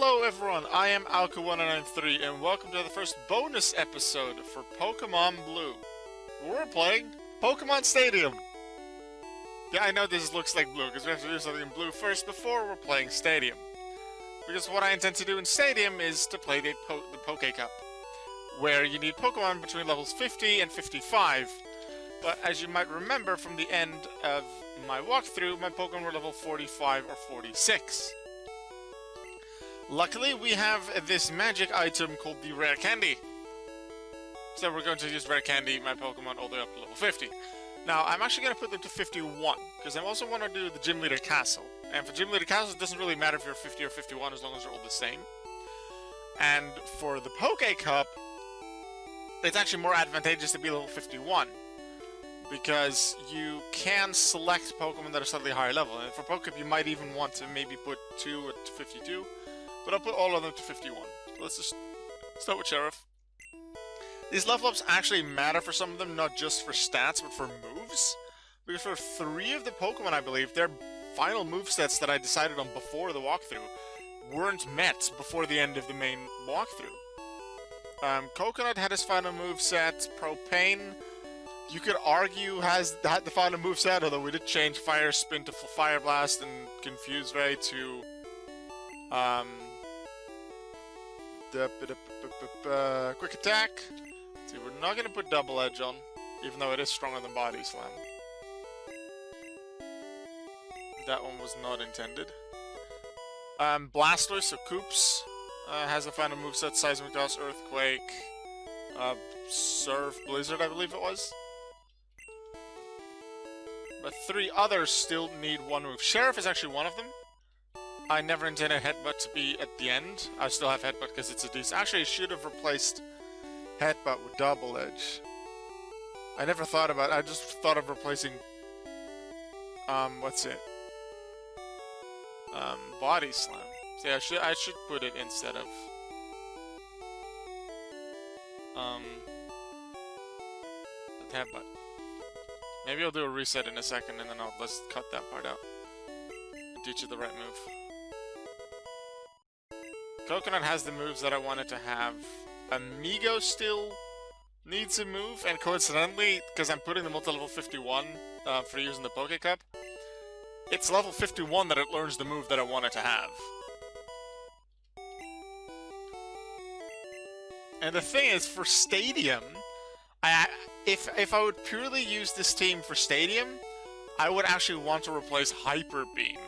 Hello everyone, I am Alka1993 and welcome to the first bonus episode for Pokémon Blue. We're playing Pokémon Stadium. Yeah, I know this looks like blue because we have to do something in blue first before we're playing Stadium. Because what I intend to do in Stadium is to play the Poké Cup, where you need Pokémon between levels 50 and 55. But as you might remember from the end of my walkthrough, my Pokémon were level 45 or 46. Luckily, we have this magic item called the Rare Candy. So we're going to use Rare Candy, my Pokemon, all the way up to level 50. Now, I'm actually going to put them to 51, because I also want to do the Gym Leader Castle. And for Gym Leader Castle, it doesn't really matter if you're 50 or 51, as long as they're all the same. And for the Poké Cup, it's actually more advantageous to be level 51. Because you can select Pokemon that are slightly higher level. And for Poké Cup, you might even want to maybe put 2 at 52. But I'll put all of them to 51. So let's just start with Sheriff. These level ups actually matter for some of them, not just for stats, but for moves. Because for 3 of the Pokemon, I believe, their final movesets that I decided on before the walkthrough weren't met before the end of the main walkthrough. Coconut had his final moveset. Propane, you could argue, had the final moveset, although we did change Fire Spin to Fire Blast and Confuse Ray to Quick Attack. See, we're not going to put Double Edge on, even though it is stronger than Body Slam. That one was not intended. Blastoise, so Koops, has a final moveset, Seismic Toss, Earthquake, Surf, Blizzard, I believe it was. But 3 others still need 1 move. Sheriff is actually one of them. I never intended Headbutt to be at the end. I still have Headbutt because it's a decent. Actually, I should have replaced Headbutt with Double Edge. I never thought about it. I just thought of replacing... what's it? Body Slam. So yeah, I should put it instead of... Headbutt. Maybe I'll do a reset in a second and then let's cut that part out. Teach you the right move. Coconut has the moves that I wanted to have. Amigo still needs a move, and coincidentally, because I'm putting them all to level 51 for using the Poké Cup, it's level 51 that it learns the move that I wanted to have. And the thing is, for Stadium, if I would purely use this team for Stadium, I would actually want to replace Hyper Beam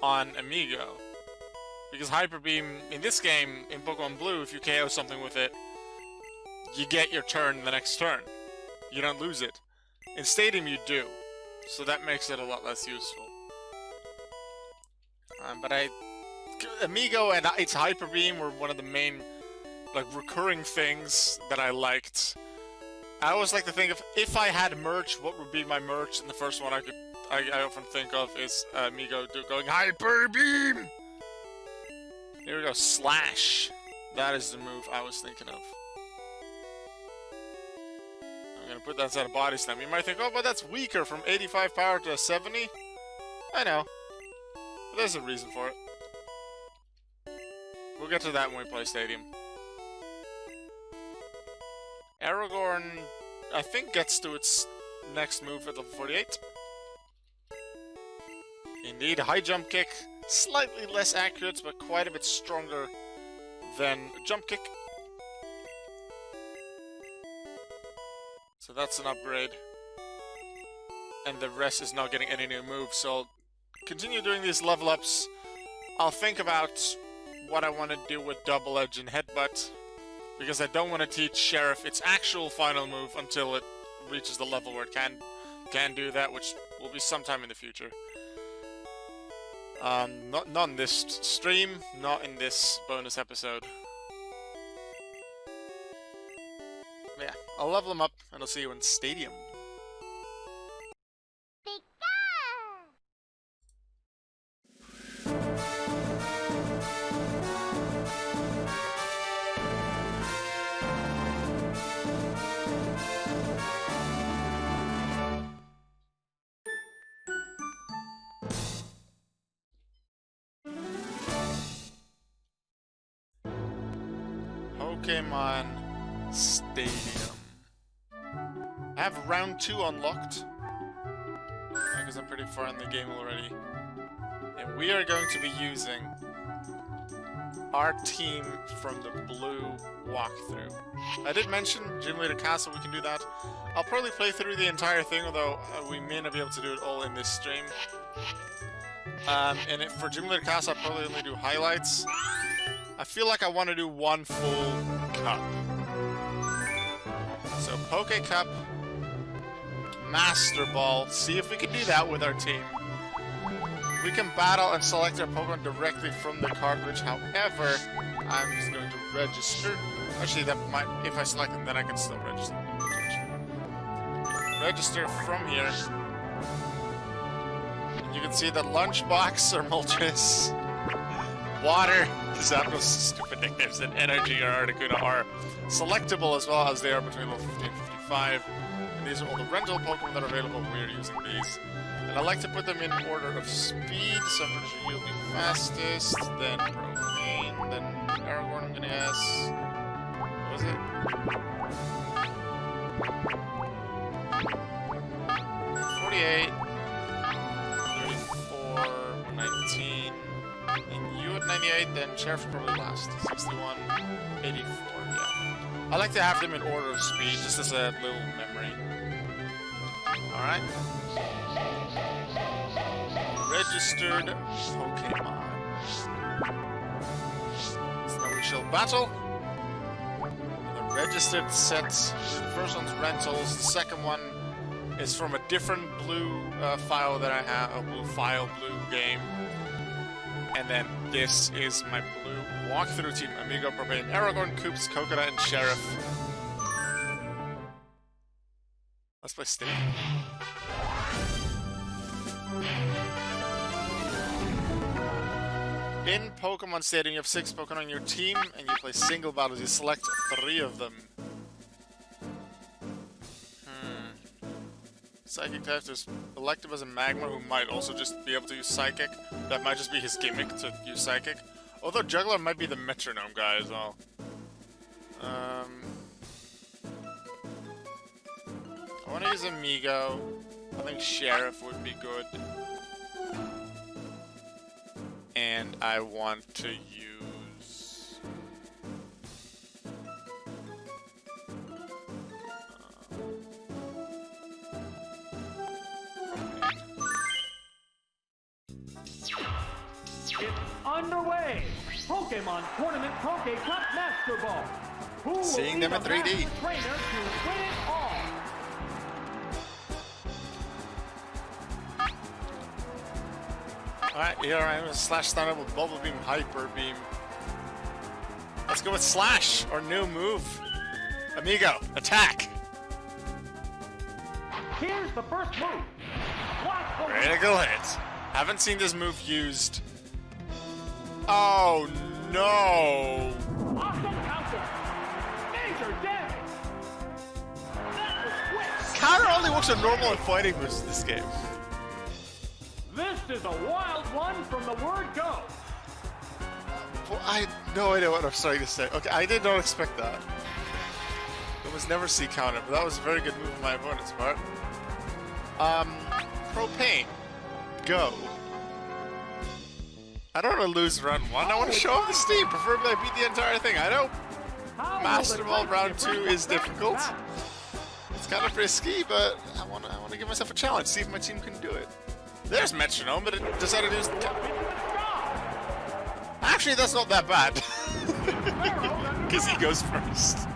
on Amigo. Because Hyper Beam, in this game, in Pokémon Blue, if you KO something with it, you get your turn the next turn. You don't lose it. In Stadium, you do. So that makes it a lot less useful. Amigo and its Hyper Beam were one of the main, recurring things that I liked. I always like to think of, if I had merch, what would be my merch? And the first one I often think of is Amigo going Hyper Beam! Here we go, Slash. That is the move I was thinking of. I'm gonna put that inside a Body Slam. You might think, oh, but that's weaker from 85 power to 70. I know. But there's a reason for it. We'll get to that when we play Stadium. Aragorn, I think, gets to its next move at level 48. Indeed, High Jump Kick. Slightly less accurate, but quite a bit stronger than Jump Kick. So that's an upgrade. And the rest is not getting any new moves, so I'll continue doing these level ups. I'll think about what I want to do with Double Edge and Headbutt, because I don't want to teach Sheriff its actual final move until it reaches the level where it can do that, which will be sometime in the future. Not in this stream, not in this bonus episode. But yeah, I'll level them up, and I'll see you in Stadium. Pokémon Stadium. I have round 2 unlocked, because I'm pretty far in the game already. And we are going to be using our team from the Blue walkthrough. I did mention Gym Leader Castle, we can do that. I'll probably play through the entire thing, although we may not be able to do it all in this stream. For Gym Leader Castle, I'll probably only do highlights. I feel like I want to do one full cup. So, Poké Cup, Master Ball, see if we can do that with our team. We can battle and select our Pokemon directly from the cartridge, however, I'm just going to register. Actually, that might, if I select them, then I can still register. Register from here. You can see that Lunchbox or Moltres, Water, Zapdos, stupid nicknames, and Energy or Articuno are selectable as well as they are between level 50 and 55. And these are all the rental Pokemon that are available. We're using these. And I like to put them in order of speed, so I'm pretty sure you'll be fastest, then Propane, then Aragorn, I'm gonna guess. What was it? 48, 34, 119, and you at 98, then Sheriff's probably last. 61, 84, yeah. I like to have them in order of speed, just as a little memory. Alright. Registered Pokemon. So now we shall battle. The registered sets. The first one's rentals. The second one is from a different blue file that I have, a blue game. And then this is my blue walkthrough team: Amigo, Propane, Aragorn, Koops, Coconut, and Sheriff. Let's play Stadium. In Pokemon Stadium, you have 6 Pokemon on your team, and you play single battles. You select 3 of them. Psychic types, there's Electabuzz and Magma, who might also just be able to use Psychic. That might just be his gimmick to use Psychic. Although Juggler might be the metronome guy as well. I want to use Amigo. I think Sheriff would be good. And I want to use... It's underway! Pokémon Tournament Poké Cup Master Ball! Who will Seeing be them in the 3D. master trainer to win it all? Alright, here I am. Slash Thunder with Bubble Beam, Hyper Beam. Let's go with Slash, our new move. Amigo, attack! Here's the first move. Watch the Critical hit. Haven't seen this move used. Oh no! awesome counter. Major damage. That was quick. Counter only works on normal and fighting moves in this game. This is a wild one from the word go. Well, I had no idea what I'm starting to say. Okay, I did not expect that. It was never C counter, but that was a very good move on my opponent's part. Propane. Go. I don't want to lose round 1. I want to show off the steam. Preferably I beat the entire thing. I know Master Ball round 2 is difficult. It's kind of risky, but I want to give myself a challenge. See if my team can do it. There's Metronome, but it decided to use... Actually, that's not that bad. Because he goes first.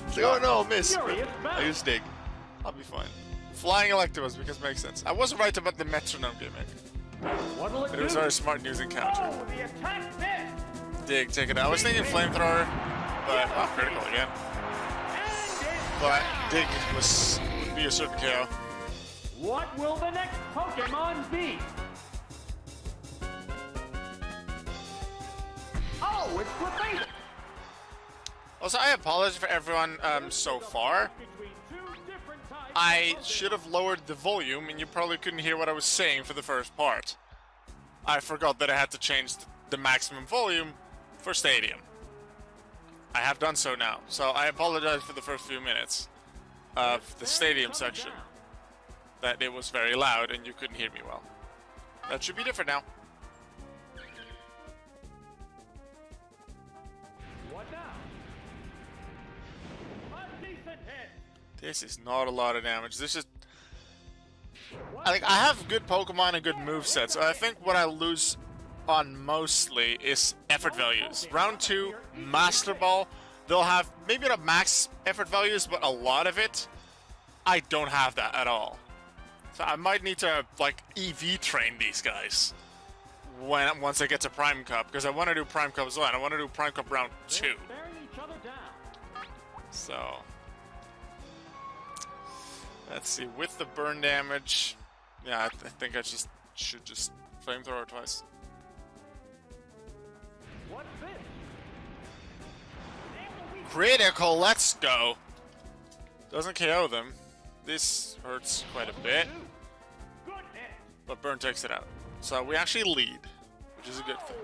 It's like, oh no, miss. I use Dig. I'll be fine. Flying Electabuzz, because it makes sense. I was right about the Metronome gimmick. But it was very smart in using counter. Oh, the attack missed. Dig, take it out. I was thinking Flamethrower, but... Oh, critical again. But Dig would be a certain KO. What will the next Pokemon be? Oh, it's Clefairy. Also, I apologize for everyone so far. I should have lowered the volume, and you probably couldn't hear what I was saying for the first part. I forgot that I had to change the maximum volume for Stadium. I have done so now. So I apologize for the first few minutes of the stadium section. That it was very loud and you couldn't hear me well. That should be different now. What now? A decent hit. This is not a lot of damage. This is... I have good Pokemon and good movesets, so I think what I lose on mostly is effort values. Round 2, Master Ball, they'll have maybe not max effort values, but a lot of it. I don't have that at all. So I might need to, like, EV train these guys once I get to Prime Cup, because I want to do Prime Cup as well, and I want to do Prime Cup round 2. So... let's see, with the burn damage, yeah, I think I should just flamethrower twice. What's this? Critical, let's go. Doesn't KO them. This hurts quite a bit, but burn takes it out. So we actually lead, which is a good thing.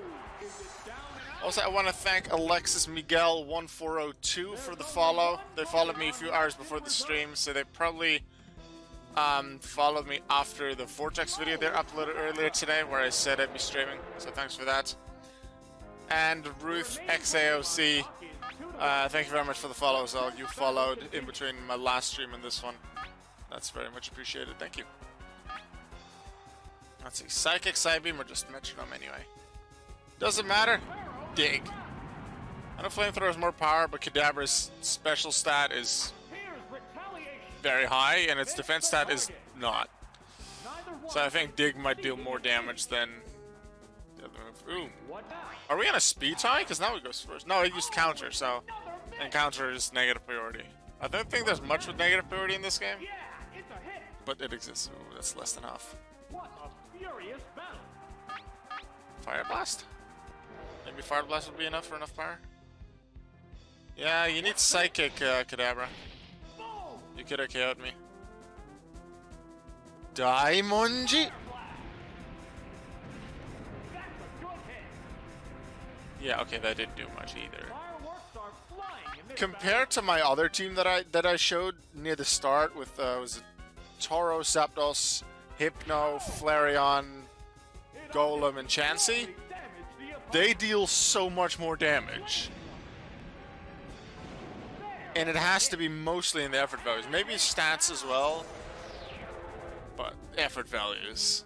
Also, I want to thank Alexis Miguel 1402 for the follow. They followed me a few hours before the stream, so they probably followed me after the Vortex video they uploaded earlier today, where I said I'd be streaming. So thanks for that. And Ruth XAOC, thank you very much for the follow as well. You followed in between my last stream and this one. That's very much appreciated. Thank you. Let's see, Psychic, Psybeam, or just Metronome anyway. Doesn't matter. Dig. I know Flamethrower has more power, but Kadabra's special stat is very high, and its defense stat is not. So I think Dig might deal more damage than the other move. Ooh. Are we on a speed tie? Because now he goes first. No, he used counter, so... and counter is negative priority. I don't think there's much with negative priority in this game. But it exists. Ooh, that's less than half. Fire Blast? Maybe Fire Blast would be enough for enough power? Yeah, you need Psychic, Kadabra. You could have KO'd me. Daimonji! Yeah, okay, that didn't do much either. Compared to my other team that I showed near the start with was it Tauros, Zapdos, Hypno, Flareon, Golem, and Chansey, they deal so much more damage. And it has to be mostly in the effort values. Maybe stats as well, but effort values.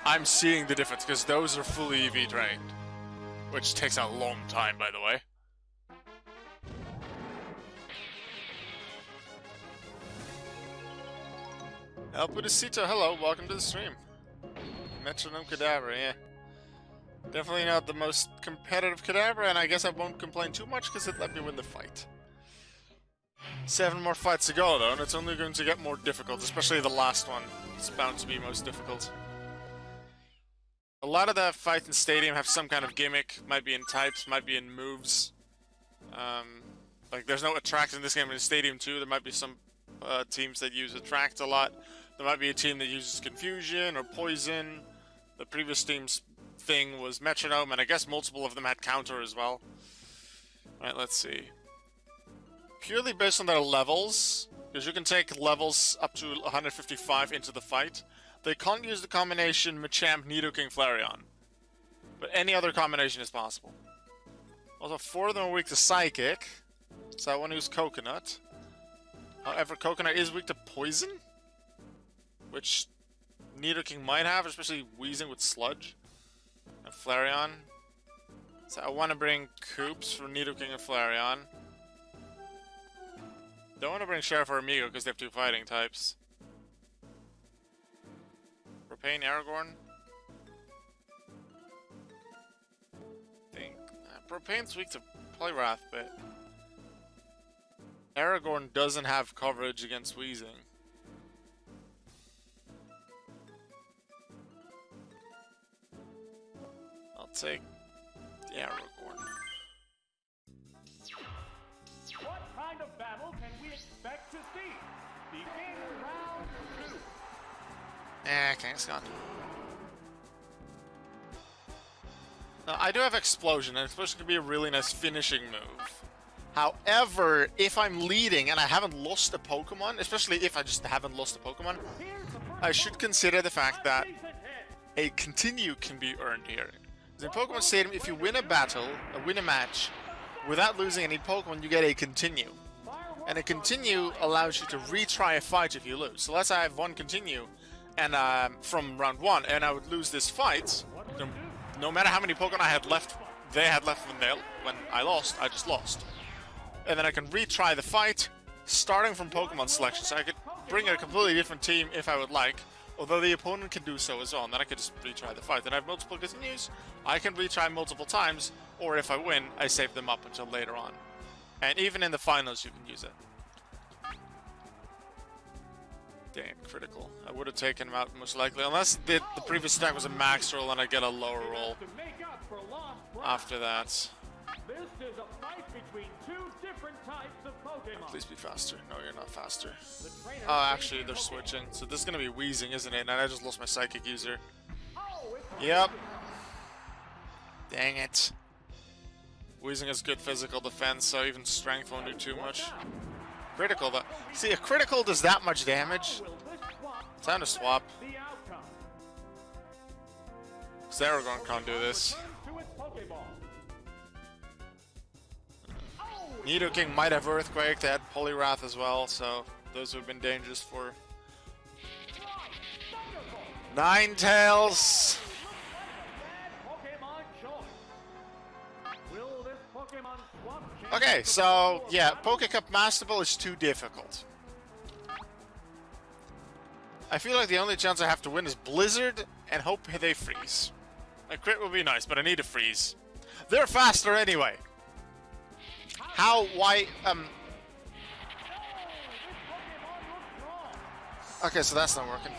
I'm seeing the difference because those are fully EV trained, which takes a long time, by the way. El Pudicito, hello, welcome to the stream. Metronome Kadabra, yeah. Definitely not the most competitive Kadabra, and I guess I won't complain too much because it let me win the fight. 7 more fights to go, though, and it's only going to get more difficult, especially the last one. It's bound to be most difficult. A lot of the fights in Stadium have some kind of gimmick. Might be in types, might be in moves. Like, there's no Attract in this game. In Stadium 2, there might be some teams that use Attract a lot. There might be a team that uses Confusion or Poison. The previous team's thing was Metronome, and I guess multiple of them had Counter as well. Alright, let's see. Purely based on their levels, because you can take levels up to 155 into the fight, they can't use the combination Machamp, Nidoking, Flareon. But any other combination is possible. Also, 4 of them are weak to Psychic, so I want to use Coconut. However, Coconut is weak to Poison, which Nidoking might have, especially Weezing with Sludge. And Flareon. So I want to bring Koops for Nidoking and Flareon. Don't want to bring Sheriff or Amigo because they have 2 fighting types. Propane, Aragorn. Think Propane's weak to Poliwrath, but Aragorn doesn't have coverage against Weezing. I'll take the Aragorn. What kind of battle can we expect to see? Begin round 2. Okay, it's gone. Now, I do have Explosion, and Explosion could be a really nice finishing move. However, if I'm leading and I haven't lost a Pokemon, especially if I just haven't lost a Pokemon, I should consider the fact that a continue can be earned here. In Pokemon Stadium, if you win a battle, win a match, without losing any Pokemon, you get a continue. And a continue allows you to retry a fight if you lose. So let's say I have one continue and from round 1, and I would lose this fight. No matter how many Pokemon I had left, they had left when I lost, I just lost. And then I can retry the fight, starting from Pokemon selection. So I could bring a completely different team if I would like, although the opponent can do so as well. And then I could just retry the fight. Then I have multiple continues, I can retry multiple times, or if I win, I save them up until later on. And even in the finals, you can use it. Dang, critical. I would have taken him out most likely, unless the previous attack was a max roll and I get a lower roll after that. This is a fight between two different types of Pokemon. Please be faster. No, you're not faster. Oh, actually, they're switching. So this is going to be Wheezing, isn't it? And I just lost my Psychic user. Yep. Dang it. Wheezing has good physical defense, so even strength won't do too much. Critical, though. See, a critical does that much damage. Time to swap. Zeragon can't do this. Nidoking might have Earthquake, they had Poliwrath as well, so those would have been dangerous for Ninetales. Okay, so yeah, Poké Cup Master Ball is too difficult. I feel like the only chance I have to win is Blizzard and hope they freeze. A crit would be nice, but I need a freeze. They're faster anyway. How? Why? Okay, so that's not working.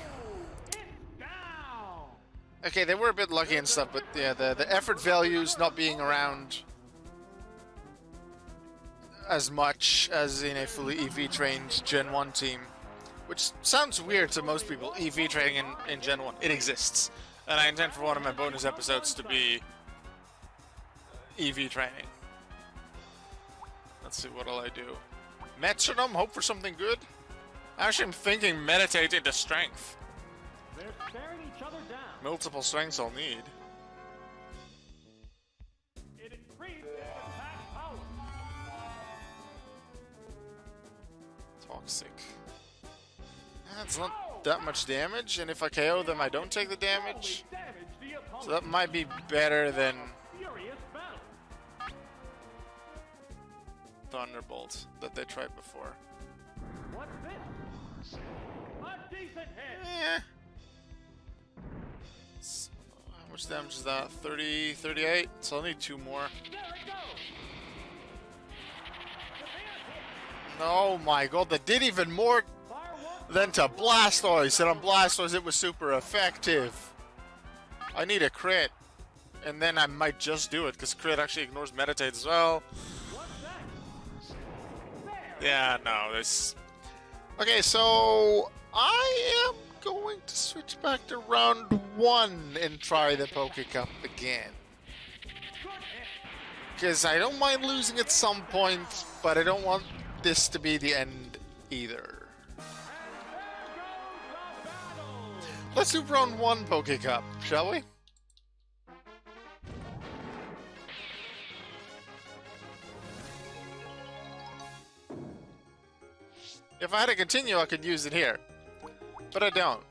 Okay, they were a bit lucky and stuff, but yeah, the effort values not being around as much as in a fully EV trained Gen 1 team, which sounds weird to most people. EV training in Gen 1, it exists, and I intend for one of my bonus episodes to be EV training. Let's see, what'll I do? Metronome, hope for something good? Actually, I'm thinking meditate into strength. They're staring each other down. Multiple strengths I'll need. It increased its attack power. Toxic. That's not that much damage, and if I KO them, I don't take the damage. So that might be better than Thunderbolt that they tried before. What's this? A decent hit. Yeah. So, how much damage is that? 30, 38? So I'll need 2 more. There it goes. Oh my god, that did even more than to Blastoise, and on Blastoise it was super effective. I need a crit, and then I might just do it, because crit actually ignores meditate as well. Yeah, no, this... Okay, so I am going to switch back to round 1 and try the Poké Cup again. Because I don't mind losing at some point, but I don't want this to be the end either. Let's do round 1 Poké Cup, shall we? If I had to continue, I could use it here. But I don't.